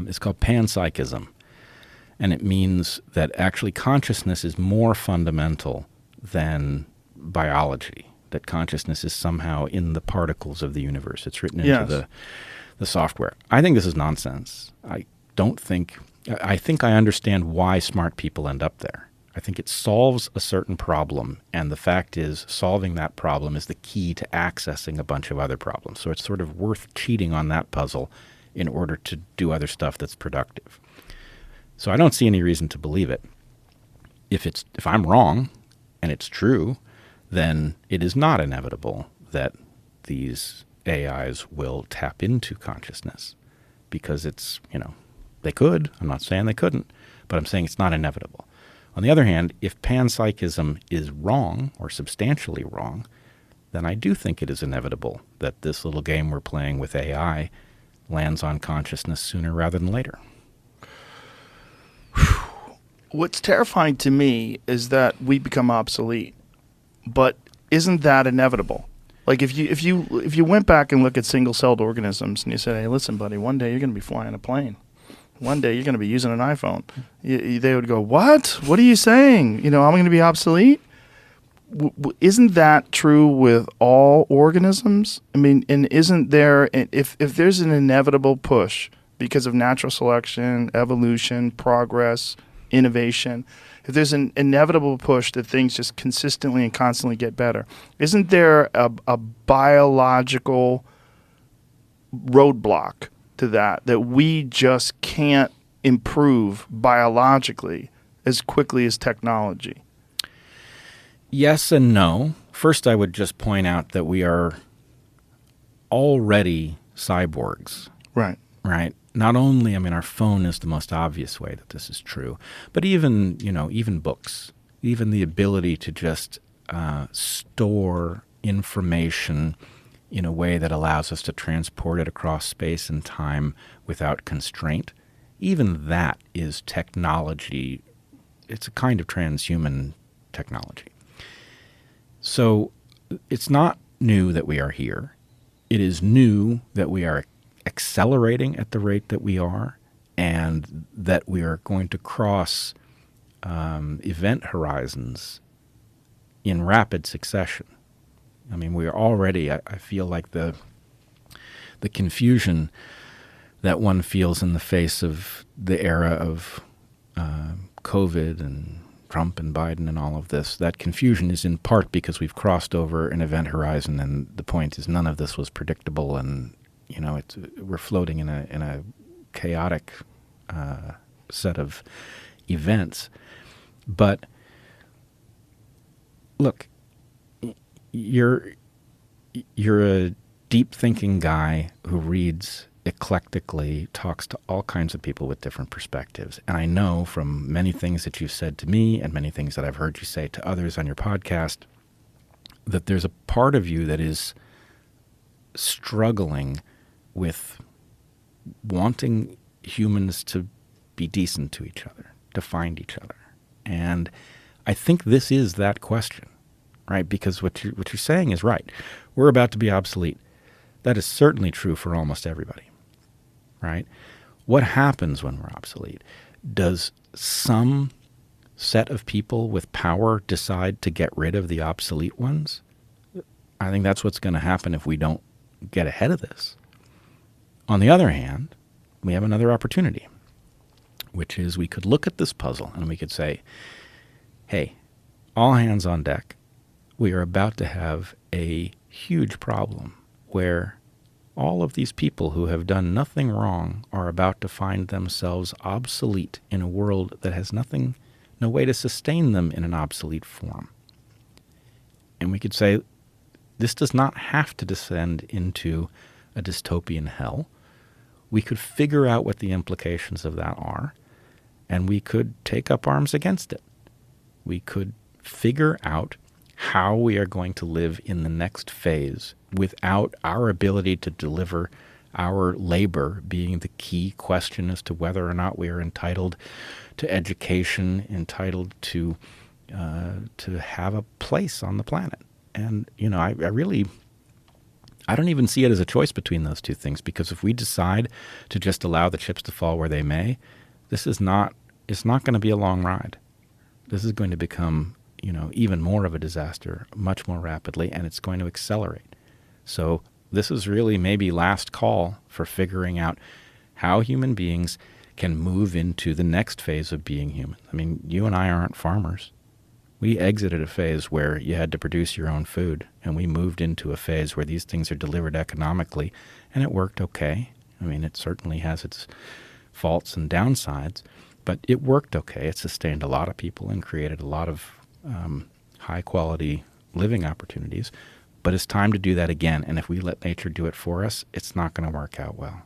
It's called panpsychism. And it means that actually consciousness is more fundamental than biology, that consciousness is somehow in the particles of the universe. It's written into the software. I think this is nonsense. I think I understand why smart people end up there. I think it solves a certain problem, and the fact is solving that problem is the key to accessing a bunch of other problems. So it's sort of worth cheating on that puzzle in order to do other stuff that's productive. So I don't see any reason to believe it. If I'm wrong and it's true, then it is not inevitable that these AIs will tap into consciousness, because it's, they could. I'm not saying they couldn't, but I'm saying it's not inevitable. On the other hand, if panpsychism is wrong or substantially wrong, then I do think it is inevitable that this little game we're playing with AI lands on consciousness sooner rather than later. What's terrifying to me is that we become obsolete. But isn't that inevitable? Like if you went back and look at single-celled organisms and you said, hey, listen, buddy, one day you're going to be flying a plane. One day you're going to be using an iPhone. They would go, what? What are you saying? I'm going to be obsolete? Isn't that true with all organisms? I mean, and isn't there, if there's an inevitable push because of natural selection, evolution, progress, innovation, if there's an inevitable push that things just consistently and constantly get better, isn't there a biological roadblock to that we just can't improve biologically as quickly as technology? Yes and no. First, I would just point out that we are already cyborgs. Right. Right. Not only, our phone is the most obvious way that this is true, but even books, even the ability to just store information in a way that allows us to transport it across space and time without constraint, even that is technology. It's a kind of transhuman technology. So it's not new that we are here. It is new that we are accelerating at the rate that we are, and that we are going to cross event horizons in rapid succession. We are already, I feel like the confusion that one feels in the face of the era of COVID and Trump and Biden and all of this, that confusion is in part because we've crossed over an event horizon, and the point is none of this was predictable, and we're floating in a chaotic set of events. But look, you're a deep thinking guy who reads eclectically, talks to all kinds of people with different perspectives. And I know from many things that you've said to me and many things that I've heard you say to others on your podcast that there's a part of you that is struggling with wanting humans to be decent to each other, to find each other. And I think this is that question, right? Because what you're saying is right. We're about to be obsolete. That is certainly true for almost everybody, right? What happens when we're obsolete? Does some set of people with power decide to get rid of the obsolete ones? I think that's what's going to happen if we don't get ahead of this. On the other hand, we have another opportunity, which is we could look at this puzzle and we could say, hey, all hands on deck. We are about to have a huge problem where all of these people who have done nothing wrong are about to find themselves obsolete in a world that has no way to sustain them in an obsolete form. And we could say, this does not have to descend into a dystopian hell. We could figure out what the implications of that are, and we could take up arms against it. We could figure out how we are going to live in the next phase without our ability to deliver our labor being the key question as to whether or not we are entitled to education, entitled to have a place on the planet. And, I really, I don't even see it as a choice between those two things, because if we decide to just allow the chips to fall where they may, it's not going to be a long ride. This is going to become, even more of a disaster much more rapidly, and it's going to accelerate. So this is really maybe last call for figuring out how human beings can move into the next phase of being human. I mean, you and I aren't farmers. We exited a phase where you had to produce your own food, and we moved into a phase where these things are delivered economically, and it worked okay. I mean, it certainly has its faults and downsides, but it worked okay. It sustained a lot of people and created a lot of high-quality living opportunities. But it's time to do that again, and if we let nature do it for us, it's not going to work out well.